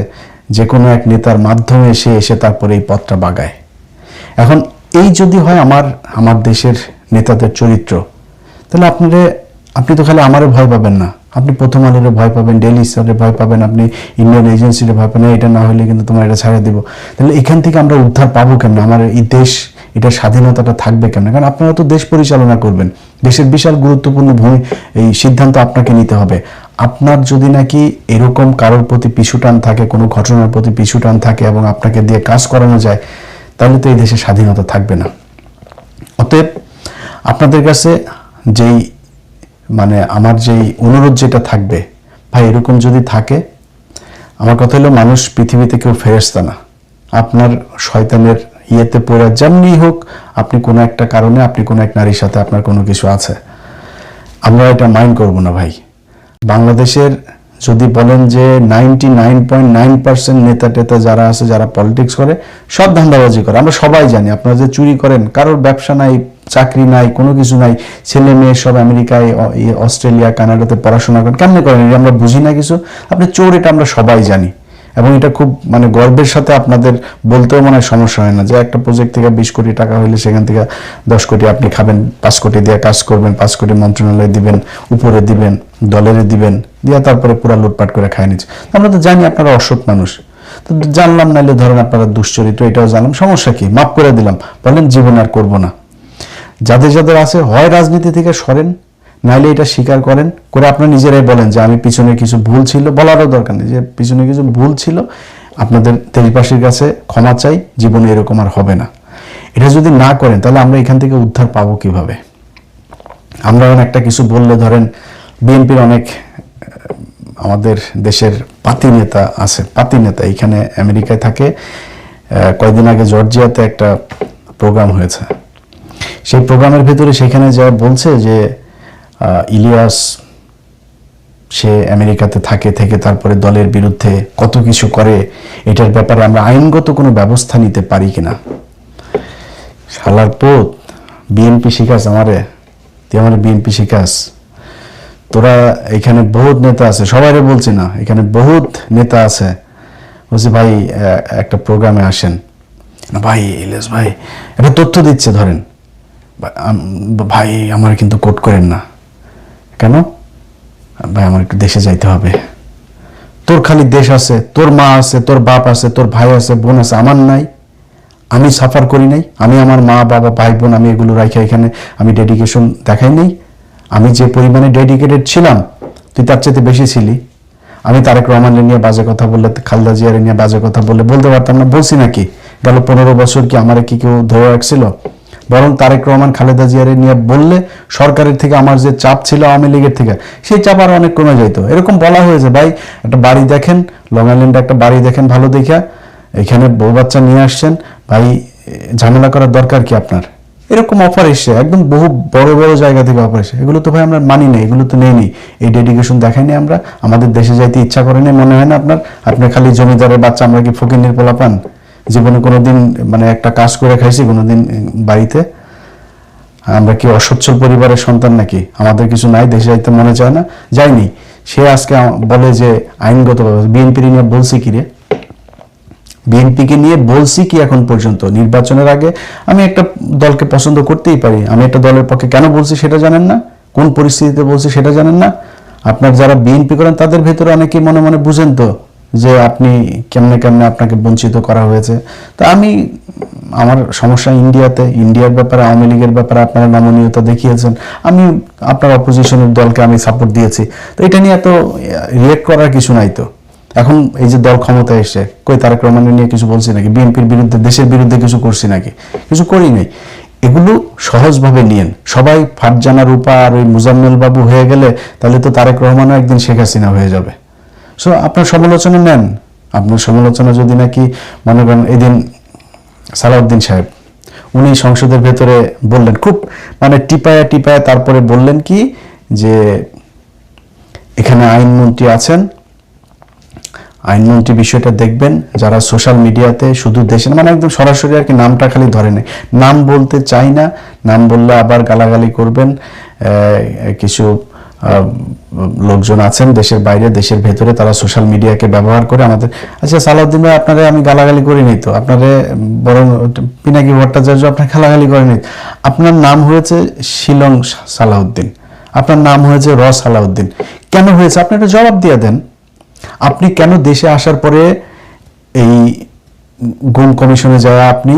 যে কোনো এক নেতার মাধ্যমে এসে তারপরে এই পদটা বাগায়। এখন এই যদি হয় আমার দেশের নেতাদের চরিত্র, তাহলে আপনি তো খালি আমারে ভয় পাবেন না, আপনি প্রথম আলোরে ভয় পাবেন, ডেইলি স্টারে ভয় পাবেন, আপনি ইন্ডিয়ান এজেন্সিতে ভয় পাবেন, এটা না হলে কিন্তু তোমার এটা ছাড়া দিব। তাহলে এখান থেকে আমরা উদ্ধার পাবো কেন? আমার এই দেশ, এটা স্বাধীনতাটা থাকবে কেন? কারণ আপনারা তো দেশ পরিচালনা করবেন, দেশের বিশাল গুরুত্বপূর্ণ এই সিদ্ধান্ত আপনাকে নিতে হবে। আপনার যদি নাকি এরকম কারোর প্রতি পিছুটান থাকে, কোনো ঘটনার প্রতি পিছুটান থাকে এবং আপনাকে দিয়ে কাজ করানো যায়, তাহলে তো এই দেশে স্বাধীনতা থাকবে না। অতএব আপনাদের কাছে আমার যেই অনুরোধ যেটা থাকবে, ভাই এরকম যদি থাকে, আমার কথা হলো মানুষ পৃথিবীতে কেউ ফেরেশতা না। আপনার শয়তানের ইয়েতে পড়ে যেমনি হোক, আপনি কোনো একটা কারণে, আপনি কোনো এক নারীর সাথে আপনার কোনো কিছু আছে, আমরা এটা মাইন্ড করব না ভাই। বাংলাদেশের যদি বলেন যে 99.9% নেতা টেতা যারা আছে যারা পলিটিক্স করে সব ধান্দাবাজি করে, আমরা সবাই জানি। আপনারা যে চুরি করেন, কারোর ব্যবসা নাই, চাকরি নাই, কোনো কিছু নাই, ছেলে মেয়ে সব আমেরিকায়, অস্ট্রেলিয়া, কানাডাতে পড়াশোনা করেন, কেমনে করেন এটা আমরা বুঝি না কিছু। আপনি চোর এটা আমরা সবাই জানি, এবং এটা খুব মানে গর্বের সাথে আপনাদের বলতেও মনে হয় সমস্যা হয় না যে একটা প্রজেক্ট থেকে 20 কোটি টাকা হইলে সেখান থেকে 10 কোটি আপনি খাবেন, 5 কোটি দিয়ে কাজ করবেন, 5 কোটি মন্ত্রণালয়ে দিবেন, উপরে দিবেন, দলের দিবেন, দিয়ে তারপরে পুরা লুটপাট করে খায় নিচ্ছে। আমরা তো জানি আপনারা অসৎ মানুষ, তো জানলাম, নাইলে ধরেন আপনারা দুশ্চরিত্র, এটাও জানলাম, সমস্যা কি, মাফ করে দিলাম, বলেন জীবন আর করবো না। যাদের যাদের আছে হয় রাজনীতি থেকে সরেন, নাইলে এটা স্বীকার করেন, করে আপনারা নিজেরাই বলেন যে আমি পিছনে কিছু ভুল ছিল, বলারও দরকার নেই যে পিছনে কিছু ভুল ছিল, আপনাদের দেশবাসীর কাছে ক্ষমা চাই, জীবনে এরকম আর হবে না। এটা যদি না করেন তাহলে আমরা এখান থেকে উদ্ধার পাবো কিভাবে? আমরা একটা কিছু বললে ধরেন বিএনপির অনেক আমাদের দেশের পাতি নেতা আছে, পাতি নেতা এখানে আমেরিকায় থাকে। কয়েকদিন আগে জর্জিয়াতে একটা প্রোগ্রাম হয়েছে, সেই প্রোগ্রামের ভেতরে সেখানে যা বলছে যে ইলিয়াস সে আমেরিকাতে থেকে তারপরে দলের বিরুদ্ধে কত কিছু করে, এটার ব্যাপারে আমরা আইনগত কোনো ব্যবস্থা নিতে পারি কিনা। শালার পোত, বিএনপি শিখাস আমারে, তুই আমার বিএনপি শিখাস? তোরা এখানে বহুত নেতা আছে, সবাইরে বলছি না, এখানে বহুত নেতা আছে। বলছি ভাই একটা প্রোগ্রামে আসেন না, ভাই ইলিয়াস ভাই একটা তথ্য দিচ্ছে, ধরেন ভাই আমার কিন্তু কোট করেন না। কেন ভাই? আমার একটু দেশে যাইতে হবে। তোর খালি দেশ আছে, তোর মা আছে, তোর বাপ আছে, তোর ভাই আছে, বোন আছে, আমার নাই? আমি সাফার করি নাই? আমি আমার মা বাবা ভাই বোন আমি এগুলো রাখি এখানে আমি ডেডিকেশন দেখাই নাই? আমি যে পরিমাণে ডেডিকেটেড ছিলাম তুই তার চাইতে বেশি ছিলি। আমি তারেক রহমানের নিয়ে বাজে কথা বললে, খালেদা জিয়ার নিয়ে বাজে কথা বললে বলতে পারতাম না? বলছি নাকি? গেল 15 বছর কি আমার কি কেউ ধরে রাখছিল? বরং তারেক রহমান খালেদা জিয়ার নিয়ে বললে সরকারের থেকে আমার যে চাপ ছিল আওয়ামী লীগের থেকে, সেই চাপ আরো অনেক কমে যেত। এরকম বলা হয়েছে, ভাই একটা বাড়ি দেখেন, লং আইল্যান্ডে একটা বাড়ি দেখেন ভালো দেখা, এখানে বউ বাচ্চা নিয়ে আসছেন, ভাই ঝামেলা করার দরকার কি আপনার? এরকম অফার এসছে, একদম বহু বড় বড় জায়গা থেকে অফার এসছে। এগুলো তো ভাই আমরা মানি না, এগুলো তো নেই, এই ডেডিকেশন দেখাইনি আমরা, আমাদের দেশে যাইতে ইচ্ছা করে না মনে হয় না আপনার? আপনি খালি জমিদারের বাচ্চা, আমরা কি ফকিন্নির পোলা পান? জীবনে কোনোদিন মানে একটা কাজ করে খাইছি কোনোদিন বাড়িতে? আমরা কি অসচ্ছল পরিবারের সন্তান নাকি? আমাদের কিছু নাই, দেশে যাইতে মনে চায় না, যাইনি। সে আজকে বলে যে আইনগত ব্যবস্থা। বিএনপি নিয়ে বলছি কি রে? বিএনপিকে নিয়ে বলছি কি এখন পর্যন্ত? নির্বাচনের আগে আমি একটা দলকে পছন্দ করতেই পারি, আমি একটা দলের পক্ষে কেন বলছি সেটা জানেন না? কোন পরিস্থিতিতে বলছি সেটা জানেন না? আপনার যারা বিএনপি করেন তাদের ভেতরে অনেকেই মনে মনে বুঝেন তো যে আপনি কেমনে কেমনে আপনাকে বঞ্চিত করা হয়েছে। তা আমি আমার সমস্যা ইন্ডিয়ার ব্যাপারে, আওয়ামী লীগের ব্যাপারে আপনারা নমনীয়তা দেখিয়েছেন, আমি আপনার অপোজিশনের দলকে আমি সাপোর্ট দিয়েছি, তো এটা নিয়ে এত রিয়েক্ট করার কিছু নাই। তো এখন এই যে দল ক্ষমতায় এসে কই তারেক রহমানের নিয়ে কিছু বলছি নাকি? বিএনপির বিরুদ্ধে, দেশের বিরুদ্ধে কিছু করছি নাকি? কিছু করি নাই। এগুলো সহজভাবে নিয়েন সবাই। ফারজানা রূপা আর ওই মুজাম্মেল বাবু হয়ে গেলে তাহলে তো তারেক রহমানও একদিন শেখ হাসিনা হয়ে যাবে। সো আপনার সমালোচনা নেন। আপনার সমালোচনা যদি নাকি মনে করেন, এদিন সালাউদ্দিন সাহেব উনি সংসদের ভেতরে বললেন, খুব মানে টিপায়া তারপরে বললেন কি যে এখানে আইনমন্ত্রী আছেন, আইনমন্ত্রী বিষয়টা দেখবেন, যারা সোশ্যাল মিডিয়াতে শুধু দেশের মানে একদম সরাসরি আর কি নামটা খালি ধরে নেয়, নাম বলতে চাই না, নাম বললে আবার গালাগালি করবেন। কিছু লোকজন আছেন দেশের বাইরে দেশের ভেতরে, তারা সোশ্যাল মিডিয়াকে ব্যবহার করে আমাদের। আচ্ছা সালাউদ্দিন ভাই, আপনারা আমি গালাগালি করিনি তো, আপনারে বরং পিনাকি ভট্টাচার্য আপনার গালাগালি করেনি। আপনার নাম হয়েছে শিলং সালাউদ্দিন, আপনার নাম হয়েছে সালাউদ্দিন। কেন হয়েছে আপনি একটা জবাব দিয়ে দেন। আপনি কেন দেশে আসার পরে এই গুম কমিশনে যায় আপনি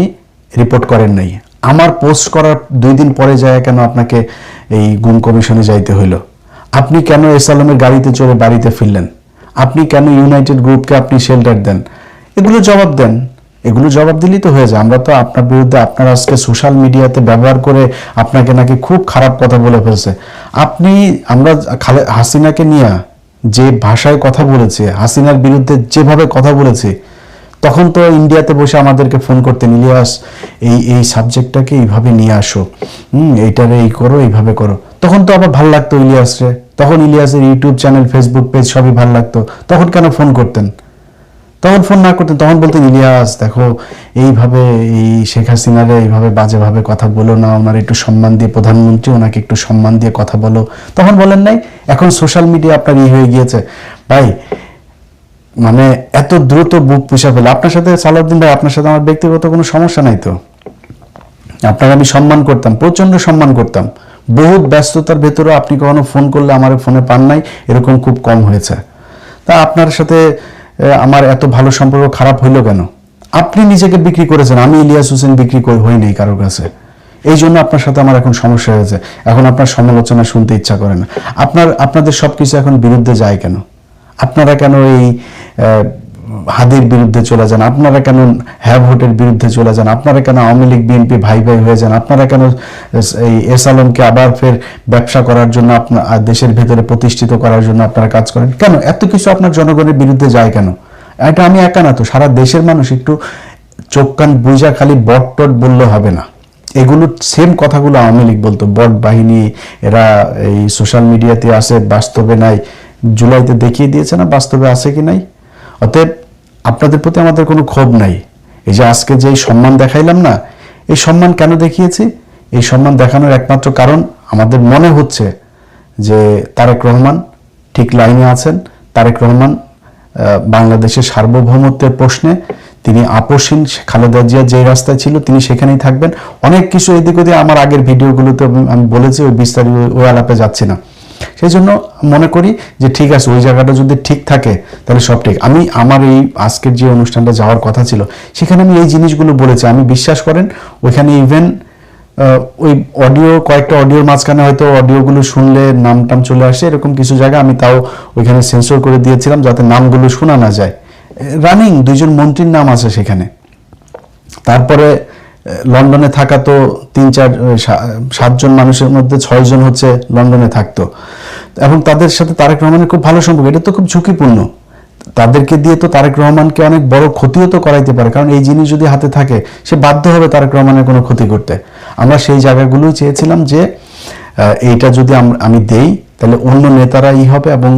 রিপোর্ট করেন নাই? আমার পোস্ট করার 2 দিন পরে যায় কেন আপনাকে এই গুম কমিশনে যাইতে হইলো? আপনি কেন এস আলমের গাড়িতে চড়ে বাড়িতে ফিরলেন? আপনি কেন ইউনাইটেড গ্রুপকে আপনি শেল্টার দেন? এগুলো জবাব দেন। এগুলো জবাব দিলেই তো হয়ে যায়। আমরা তো আপনার বিরুদ্ধে, আপনার আজকে সোশ্যাল মিডিয়াতে ব্যবহার করে আপনাকে নাকি খুব খারাপ কথা বলে ফেলছে। আমরা হাসিনাকে নিয়ে যে ভাষায় কথা বলেছে, হাসিনার বিরুদ্ধে যেভাবে কথা বলেছে, তখন তো ইন্ডিয়াতে বসে আমাদেরকে ফোন করতেন, ইলিয়াস এই সাবজেক্টটাকে এইভাবে নিয়ে আসো, এইটারে এই করো, এইভাবে করো। তখন তো আবার ভালো লাগতো ইলিয়াসরে, তখন ইলিয়াসের ইউটিউব চ্যানেল, ফেসবুক পেজ সবই ভালো লাগতো, তখন কেন ফোন করতেন? তখন ফোন না করতেন, তখন বলতেন ইলিয়াস দেখো এইভাবে এই শেখ হাসিনারে এইভাবে বাজেভাবে কথা বলো না, ওনার একটু সম্মান দিয়ে, প্রধানমন্ত্রী ওনাকে একটু সম্মান দিয়ে কথা বলো, তখন বলেন নাই? এখন সোশ্যাল মিডিয়া আপনার হয়ে গিয়েছে ভাই, মানে এত দ্রুত বুক পুষা ফেলে। আপনার সাথে সালাউদ্দিন ভাই, আপনার সাথে আমার ব্যক্তিগত কোনো সমস্যা নাই তো, আপনাকে আমি সম্মান করতাম, প্রচন্ড সম্মান করতাম, বহুত ব্যস্ততার ভেতরে আপনি কখনো ফোন করলে আমার ফোনে পান নাই, এরকম খুব কম হয়েছে। তা আপনার সাথে আমার এত ভালো সম্পর্ক খারাপ হইলো কেন? আপনি নিজেকে বিক্রি করেছেন, আমি ইলিয়াস হোসেন বিক্রি হই নাই কারোর কাছে, এই জন্য আপনার সাথে আমার এখন সমস্যা হয়েছে, এখন আপনার সমালোচনা শুনতে ইচ্ছা করে না। আপনাদের সবকিছু এখন বিরুদ্ধে যায় কেন? আপনারা কেন এই হাদির বিরুদ্ধে চলে যান? আপনারা কেন হ্যাঁ ভোটের বিরুদ্ধে চলে যান? আপনারা কেন আওয়ামী লীগ বিএনপি ভাই ভাই হয়ে যান? আপনারা কেন এই এস আলমকে আবার ফের ব্যবসা করার জন্য, আপনার দেশের ভেতরে প্রতিষ্ঠিত করার জন্য আপনারা কাজ করেন কেন? এত কিছু আপনার জনগণের বিরুদ্ধে যায় কেন? এটা আমি একা না তো, সারা দেশের মানুষ। একটু চোখ কান বুঝা খালি বট টট বললে হবে না, এগুলো সেম কথাগুলো আওয়ামী লীগ বলতো, বট বাহিনী, এরা এই সোশ্যাল মিডিয়াতে আসে, বাস্তবে নাই। জুলাইতে দেখিয়ে দিয়েছে না বাস্তবে আছে কি নাই। অতএব আপনাদের প্রতি আমাদের কোনো ক্ষোভ নাই। এই যে আজকে যে সম্মান দেখাইলাম না, এই সম্মান কেন দেখিয়েছি? এই সম্মান দেখানোর একমাত্র কারণ, আমাদের মনে হচ্ছে যে তারেক রহমান ঠিক লাইনে আছেন। তারেক রহমান বাংলাদেশের সার্বভৌমত্বের প্রশ্নে তিনি আপোষহীন। খালেদা জিয়া যে রাস্তায় ছিল তিনি সেখানেই থাকবেন। অনেক কিছু এদিক ওদিক আমার আগের ভিডিওগুলোতে আমি বলেছি, ওই বিস্তারিত ওই আলাপে যাচ্ছি না। সেই জন্য মনে করি যে ঠিক আছে, ওই জায়গাটা যদি ঠিক থাকে তাহলে সব ঠিক। আমি আমার এই আজকের যে অনুষ্ঠানটা যাওয়ার কথা ছিল সেখানে আমি এই জিনিসগুলো বলেছি। আমি বিশ্বাস করেন ওইখানে ইভেন ওই অডিও, কয়েকটা অডিওর মাঝখানে হয়তো অডিওগুলো শুনলে নাম টাম চলে আসে, এরকম কিছু জায়গা আমি তাও ওইখানে সেন্সর করে দিয়েছিলাম যাতে নামগুলো শোনা না যায়। রানিং 2জন মন্ত্রীর নাম আছে সেখানে। তারপরে লন্ডনে থাকা তো 3-4-7জন মানুষের মধ্যে 6জন হচ্ছে লন্ডনে থাকতো, এবং তাদের সাথে তারেক রহমানের খুব ভালো সম্পর্ক। এটা তো খুব ঝুঁকিপূর্ণ, তাদেরকে দিয়ে তো তারেক রহমানকে অনেক বড় ক্ষতিও তো করাইতে পারে, কারণ এই জিনিস যদি হাতে থাকে সে বাধ্য হবে তারেক রহমানের কোনো ক্ষতি করতে। আমরা সেই জায়গাগুলোই চেয়েছিলাম যে এইটা যদি আমি দেই তাহলে অন্য নেতারা হবে, এবং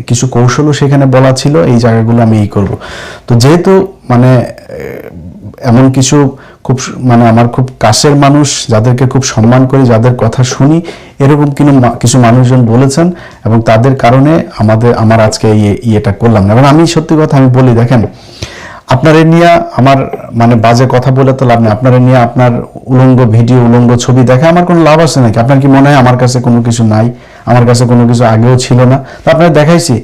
কিছু কৌশলও সেখানে বলা ছিল, এই জায়গাগুলো আমি করব। তো যেহেতু মানে এমন কিছু খুব মানে আমার খুব কাছের মানুষ, যাদেরকে খুব সম্মান করি, যাদের কথা শুনি, এরকম কিছু মানুষজন বলেছেন, এবং তাদের কারণে আমার আজকে ইয়েটা করলাম না। এবং আমি সত্যি কথা আমি বলি, দেখেন আপনার নিয়ে আমার মানে বাজে কথা বলে তো লাভ নেই। আপনার নিয়ে আপনার উলঙ্গ ভিডিও, উলঙ্গ ছবি দেখে আমার কোনো লাভ আছে নাকি? আপনার কি মনে হয় আমার কাছে কোনো কিছু নাই? আমার কাছে কোনো কিছু আগেও ছিল না, তো আপনার দেখাইছি?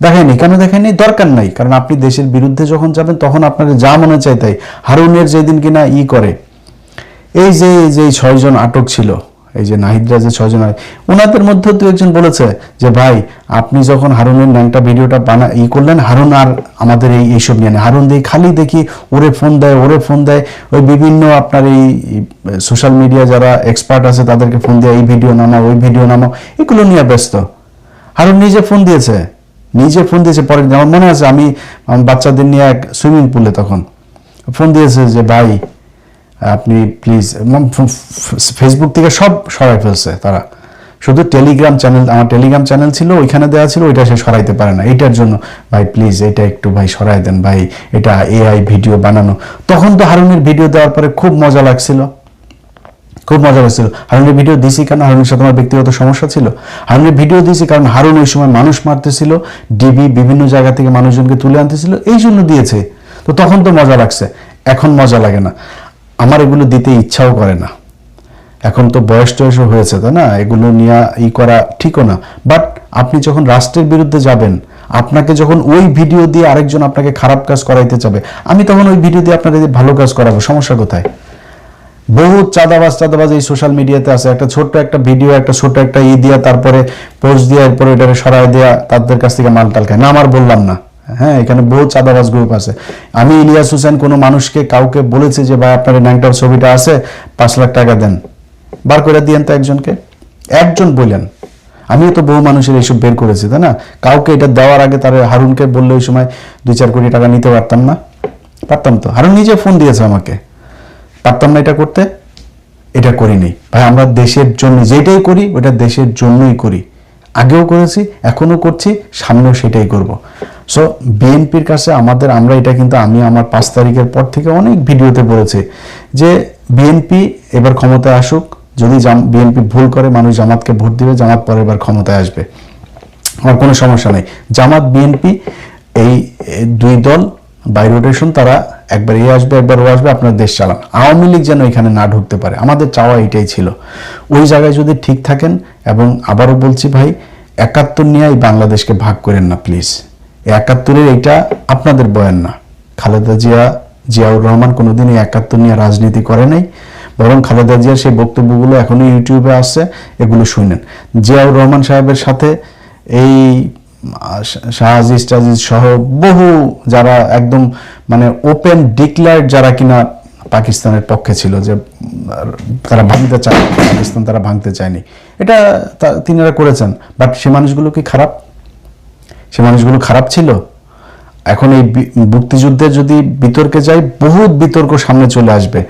দেখায়নি। কেন দেখায়নি? দরকার নাই। কারণ আপনি দেশের বিরুদ্ধে যখন যাবেন তখন আপনার যা মনে চাই তাই। হারুনের যেদিন কিনা করে, এই যে 6জন আটক ছিল, এই যে নাহিদরা যে 6জন, ওনাদের মধ্যে তো একজন বলেছে যে ভাই আপনি যখন হারুনের ন্যাংটা ভিডিওটা করলেন, হারুন আর আমাদের এইসব নিয়ে নেই। হারুন খালি দেখি ওরে ফোন দেয়, ওই বিভিন্ন আপনার এই সোশ্যাল মিডিয়া যারা এক্সপার্ট আছে তাদেরকে ফোন দিয়ে এই ভিডিও নামাও, ওই ভিডিও নামাও, এগুলো নিয়ে ব্যস্ত। হারুন নিজে ফোন দিয়েছে পরে। আমার মনে আছে আমি বাচ্চাদের নিয়ে এক সুইমিং পুলে তখন ফোন দিয়েছে যে ভাই আপনি প্লিজ, ফেসবুক থেকে সব সরাই ফেলছে তারা, শুধু টেলিগ্রাম চ্যানেল, আমার টেলিগ্রাম চ্যানেল ছিল ওইখানে দেওয়া ছিল, ওইটা সে সরাইতে পারে না। এইটার জন্য ভাই প্লিজ এটা একটু ভাই সরাই দেন ভাই, এটা এআই ভিডিও বানানো। তখন তো হারুনের ভিডিও দেওয়ার পরে খুব মজা লাগছিল। হারুনের ভিডিও দিয়েছি কারণ হারুনের সাথে আমার ব্যক্তিগত সমস্যা ছিল। হারুনের ভিডিও দিয়েছি কারণ হারুন ওই সময় মানুষ মারতেছিল, ডিবি বিভিন্ন জায়গা থেকে মানুষজনকে তুলে আনতেছিল, এই জন্য দিয়েছে। তো তখন তো মজা লাগছে, এখন মজা লাগে না। আমার এগুলো দিতে ইচ্ছাও করে না, এখন তো বয়স টয়সও হয়েছে, তাই না? এগুলো নিয়ে করা ঠিকও না। বাট আপনি যখন রাষ্ট্রের বিরুদ্ধে যাবেন, আপনাকে যখন ওই ভিডিও দিয়ে আরেকজন আপনাকে খারাপ কাজ করাইতে চাবে, আমি তখন ওই ভিডিও দিয়ে আপনাদের ভালো কাজ করাবো, সমস্যা কোথায়? বহুত চাঁদাবাজ এই সোশ্যাল মিডিয়াতে আছে। একটা ছোট্ট একটা ভিডিও, একটা ছোট একটা দিয়া, তারপরে পোস্ট দিয়ে এরপরে এটা সরাই দেয়া, তাদের কাছ থেকে মাল টাল খায় না। আমার বললাম না, হ্যাঁ, এখানে বহুত চাঁদাবাজ গ্রুপ আছে। আমি ইলিয়াস হোসেন কোনো মানুষকে কাউকে বলেছি যে ভাই আপনার ন্যাংটার ছবিটা আছে, 5 লাখ টাকা দেন, বার করে দিয়েন তো একজন বললেন। আমিও তো বহু মানুষের এইসব বের করেছি, তাই না? কাউকে এটা দেওয়ার আগে তার হারুনকে বললে ওই সময় 2-4 কোটি টাকা নিতে পারতাম না? পারতাম তো। হারুন নিজে ফোন দিয়েছে আমাকে, পারতাম না এটা করতে? এটা করিনি ভাই। আমরা দেশের জন্য যেটাই করি ওটা দেশের জন্যই করি, আগেও করেছি, এখনো করছি, সামনেও সেটাই করব। সো বিএনপির কাছে আমরা এটা কিন্তু আমি আমার 5 তারিখের পর থেকে অনেক ভিডিওতে বলেছি যে বিএনপি এবার ক্ষমতায় আসুক, যদি বিএনপি ভুল করে মানুষ জামাতকে ভোট দিবে, জামাত পরের বার ক্ষমতায় আসবে, আমার কোনো সমস্যা নেই। জামাত বিএনপি এই দুই দল বাই রোটেশন, তারা একবার এ আসবে একবার ও আসবে, আপনার দেশ চালান। আওয়ামী লীগ যেন এখানে না ঢুকতে পারে, আমাদের চাওয়া এটাই ছিল। ওই জায়গায় যদি ঠিক থাকেন, এবং আবারও বলছি ভাই, 71 নিয়ে এই বাংলাদেশকে ভাগ করেন না প্লিজ। 71-এর এটা আপনাদের বয়ান না। খালেদা জিয়াউর রহমান কোনোদিন এই 71 নিয়ে রাজনীতি করে নাই, বরং খালেদা জিয়ার সেই বক্তব্যগুলো এখনো ইউটিউবে আসছে, এগুলো শুনেন। জিয়াউর রহমান সাহেবের সাথে এই শাহজিজ টাজিজ সহ বহু যারা একদম মানে ওপেন ডিক্লার্ড, যারা কিনা পাকিস্তানের পক্ষে ছিল, যে তারা ভাঙতে চায় পাকিস্তান, তারা ভাঙতে চায়নি, এটা তিনারা করেছেন। বাট সে মানুষগুলো কি খারাপ? সে মানুষগুলো খারাপ ছিল? এখন এই মুক্তিযুদ্ধের যদি বিতর্কে যাই, বহুত বিতর্ক সামনে চলে আসবে।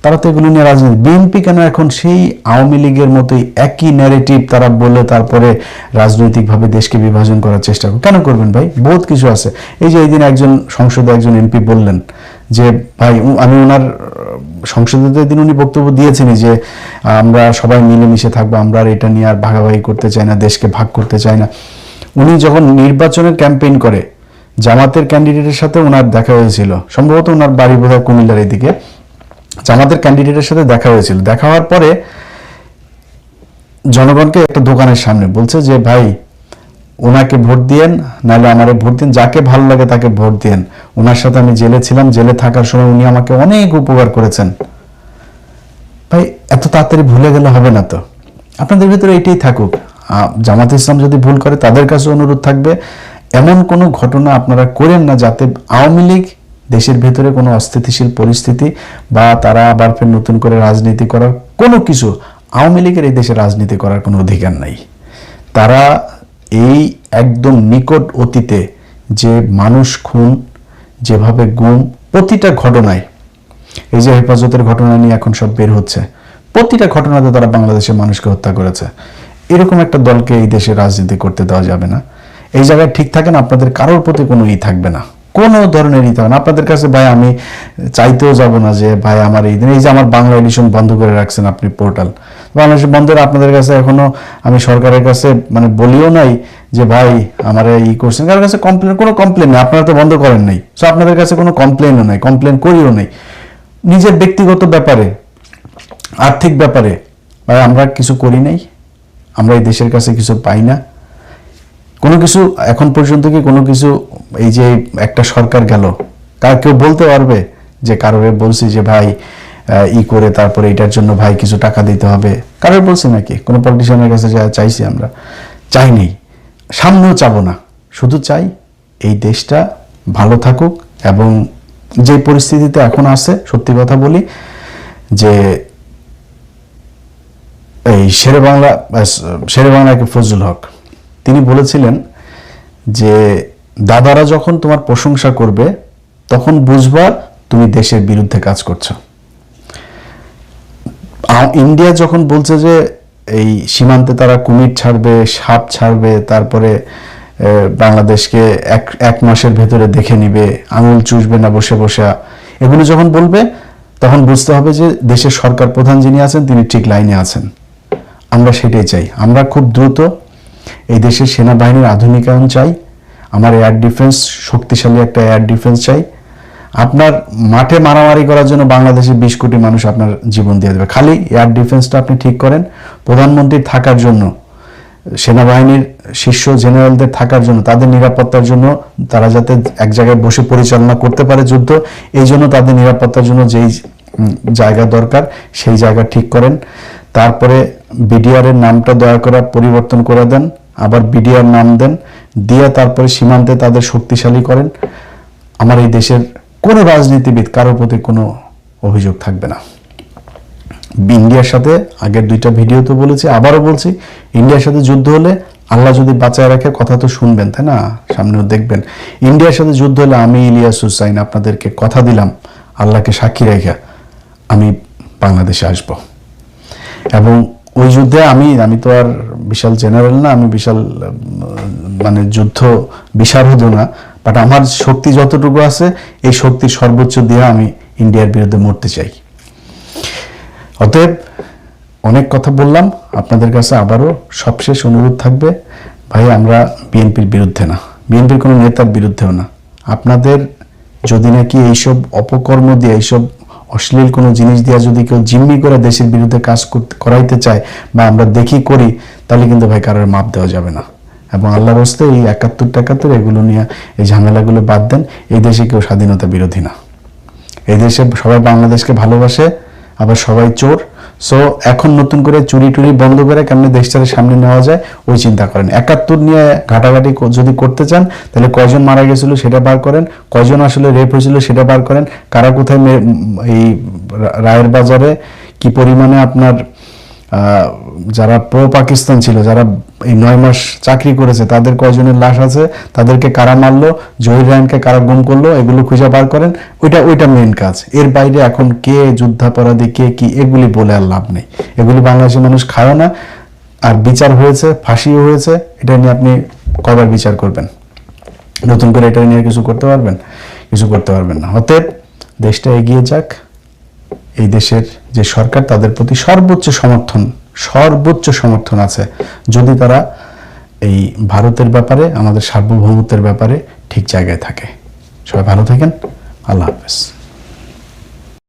তারা তো এগুলো নিয়ে রাজনীতি। বিএনপি কেন এখন সেই আওয়ামী লীগের মতোই একই ন্যারেটিভ তারা বলে তারপরে রাজনৈতিকভাবে দেশকে বিভাজন করার চেষ্টা কেন করবেন ভাই? বহুত কিছু আছে। এই যে এই দিন একজন সংসদে একজন এমপি বললেন যে ভাই, আমি ওনার সংসদে দিন উনি বক্তব্য দিয়েছেনই যে আমরা সবাই মিলেমিশে থাকবো, আমরা আর এটা নিয়ে আর ভাগাভাগি করতে চাই না, দেশকে ভাগ করতে চাই না। উনি যখন নির্বাচনের ক্যাম্পেইন করে জামাতের ক্যান্ডিডেটের সাথে ওনার দেখা হয়েছিল, সম্ভবত ওনার বাড়ি বোধহয় কুমিল্লার এদিকে, জামাতের ক্যান্ডিডেটের সাথে দেখা হয়েছিল। দেখা হওয়ার পরে জনগণকে একটা দোকানের সামনে বলছে যে ভাই, ওনাকে ভোট দিয়েন, নাহলে আমারে ভোট দিন, যাকে ভালো লাগে তাকে ভোট দিয়েন। ওনার সাথে আমি জেলে ছিলাম, জেলে থাকার সময় উনি আমাকে অনেক উপকার করেছেন। ভাই এত তাড়াতাড়ি ভুলে গেলে হবে না তো। আপনাদের ভিতরে এটাই থাকুক। জামাত ইসলাম যদি ভুল করে, তাদের কাছে অনুরোধ থাকবে এমন কোনো ঘটনা আপনারা করেন না যাতে আওয়ামী লীগ দেশের ভেতরে কোনো অস্থিতিশীল পরিস্থিতি বা তারা আবার ফের নতুন করে রাজনীতি করার কোনো কিছু, আওয়ামী লীগের এই দেশে রাজনীতি করার কোনো অধিকার নাই। তারা এই একদম নিকট অতীতে যে মানুষ খুন, যেভাবে গুম, প্রতিটা ঘটনায়, এই যে হেফাজতের ঘটনা নিয়ে এখন সব বের হচ্ছে, প্রতিটা ঘটনাতে তারা বাংলাদেশের মানুষকে হত্যা করেছে। এরকম একটা দলকে এই দেশে রাজনীতি করতে দেওয়া যাবে না। এই জায়গায় ঠিক থাকেন, আপনাদের কারোর প্রতি কোনো থাকবে না, কোনো ধরনের থাকবে না। আপনাদের কাছে ভাই আমি চাইতেও যাব না যে ভাই আমার এই দিন, এই যে আমার বাংলা এডিশন বন্ধ করে রাখছেন আপনি, পোর্টাল বাংলাদেশের বন্ধ, আপনাদের কাছে এখনো আমি সরকারের কাছে মানে বলিও নাই যে ভাই আমার করছেন, কারোর কাছে কোনো কমপ্লেন নেই, আপনারা তো বন্ধ করেন নাই। সো আপনাদের কাছে কোনো কমপ্লেনও নাই, কমপ্লেন করিও নাই। নিজের ব্যক্তিগত ব্যাপারে, আর্থিক ব্যাপারে ভাই আমরা কিছু করি নাই, আমরা এই দেশের কাছে কিছু পাই না, কোনো কিছু এখন পর্যন্ত কি কোনো কিছু, এই যে একটা সরকার গেল, কেউ বলতে পারবে যে কারোরে বলছি যে ভাই করে তারপরে এটার জন্য ভাই কিছু টাকা দিতে হবে, কারোর বলছি নাকি? কোনো পলিটিশিয়ানের কাছে যা চাইছি আমরা? চাই নেই, সামনেও চাবো না। শুধু চাই এই দেশটা ভালো থাকুক, এবং যে পরিস্থিতিতে এখন আছে, সত্যি কথা বলি যে এই শেরে বাংলা ফজলুল হক তিনি বলেছিলেন যে দাদারা যখন তোমার প্রশংসা করবে তখন বুঝবা তুমি দেশের বিরুদ্ধে কাজ করছো। ইন্ডিয়া যখন বলছে যে এই সীমান্তে তারা কুমির ছাড়বে, সাপ ছাড়বে, তারপরে বাংলাদেশকে এক মাসের ভেতরে দেখে নিবে, আঙুল চুষবে না বসে বসে, এগুলো যখন বলবে তখন বুঝতে হবে যে দেশের সরকার প্রধান যিনি আছেন তিনি ঠিক লাইনে আছেন। আমরা সেটাই চাই। আমরা খুব দ্রুত এই দেশের সেনাবাহিনীর আধুনিকায়ন চাই। আমার এয়ার ডিফেন্স, শক্তিশালী একটা এয়ার ডিফেন্স চাই। আপনার মাঠে মারামারি করার জন্য বাংলাদেশে 20 কোটি মানুষ আপনার জীবন দিয়ে দেবে, খালি এয়ার ডিফেন্সটা আপনি ঠিক করেন। প্রধানমন্ত্রীর থাকার জন্য, সেনাবাহিনীর শীর্ষ জেনারেলদের থাকার জন্য, তাদের নিরাপত্তার জন্য, তারা যাতে এক জায়গায় বসে পরিচালনা করতে পারে যুদ্ধ, এই জন্য তাদের নিরাপত্তার জন্য যেই জায়গা দরকার সেই জায়গা ঠিক করেন। তারপরে বিডিআর এর নামটা দয়া করে পরিবর্তন করে দেন, আবার বিডিআর নাম দেন, দিয়ে তারপরে সীমান্তে তাদের শক্তিশালী করেন। আমার এই দেশের কোনো রাজনীতিবিদ কারোর প্রতি কোনো অভিযোগ থাকবে না। ইন্ডিয়ার সাথে আগের 2টা ভিডিওতে বলেছি, আবারও বলছি, ইন্ডিয়ার সাথে যুদ্ধ হলে আল্লাহ যদি বাঁচায় রাখে, কথা তো শুনবেন তাই না, সামনেও দেখবেন। ইন্ডিয়ার সাথে যুদ্ধ হলে আমি ইলিয়াস হুসাইন আপনাদেরকে কথা দিলাম, আল্লাহকে সাক্ষী রেখে আমি বাংলাদেশে আসব। এবং ওই যুদ্ধে আমি তো আর বিশাল জেনারেল না, আমি বিশাল মানে যুদ্ধ বিশারদ না, বাট আমার শক্তি যতটুকু আছে এই শক্তির সর্বোচ্চ দিয়ে আমি ইন্ডিয়ার বিরুদ্ধে মরতে চাই। অতএব অনেক কথা বললাম আপনাদের কাছে, আবারও সবশেষ অনুরোধ থাকবে, ভাই আমরা বিএনপির বিরুদ্ধে না, বিএনপির কোনো নেতার বিরুদ্ধেও না। আপনাদের যদি নাকি এইসব অপকর্ম দিয়ে, এইসব অশ্লীল কোনো জিনিস দিয়ে যদি কেউ জিম্মি করে দেশের বিরুদ্ধে কাজ করাইতে চায় বা আমরা দেখি করি, তাহলে কিন্তু ভাই কারোর মাপ দেওয়া যাবে না। এবং আল্লাহর হস্তে এই 71 এগুলো নিয়ে এই ঝামেলাগুলো বাদ দেন। এই দেশে কেউ স্বাধীনতা বিরোধী না, এই দেশে সবাই বাংলাদেশকে ভালোবাসে, আবার সবাই চোর। সো এখন নতুন করে চুরি টুরি বন্ধ করে কেমনি দেশটাকে সামনে নেওয়া যায় ওই চিন্তা করেন। 71 নিয়ে ঘাটাঘাটি যদি করতে চান তাহলে কয়জন মারা গেছিল সেটা বার করেন, কয়জন আসলে রেপ হয়েছিল সেটা বার করেন, কারা কোথায় এই রায়ের বাজারে কি পরিমাণে আপনার যারা প্রো পাকিস্তান ছিল, যারা এই 9 মাস চাকরি করেছে, তাদের কয়জনের লাশ আছে, তাদেরকে কারা মারলো, জহির রায়হানকে কারা গুম করলো, এগুলো খুঁজে বার করেন। ওইটা মেন কাজ। এর বাইরে এখন কে যুদ্ধাপরাধী কে কি এগুলি বলে আর লাভ নেই। এগুলি বাংলাদেশের মানুষ খায় না। আর বিচার হয়েছে, ফাঁসিও হয়েছে, এটা নিয়ে আপনি কবার বিচার করবেন? নতুন করে এটা নিয়ে কিছু করতে পারবেন? কিছু করতে পারবেন না। অতএব দেশটা এগিয়ে যাক, এই দেশের যে সরকার তাদের প্রতি সর্বোচ্চ সমর্থন আছে, যদি তারা এই ভারতের ব্যাপারে, আমাদের সার্বভৌমত্বের ব্যাপারে ঠিক জায়গায় থাকে। সবাই ভালো থাকেন, আল্লাহ হাফেজ।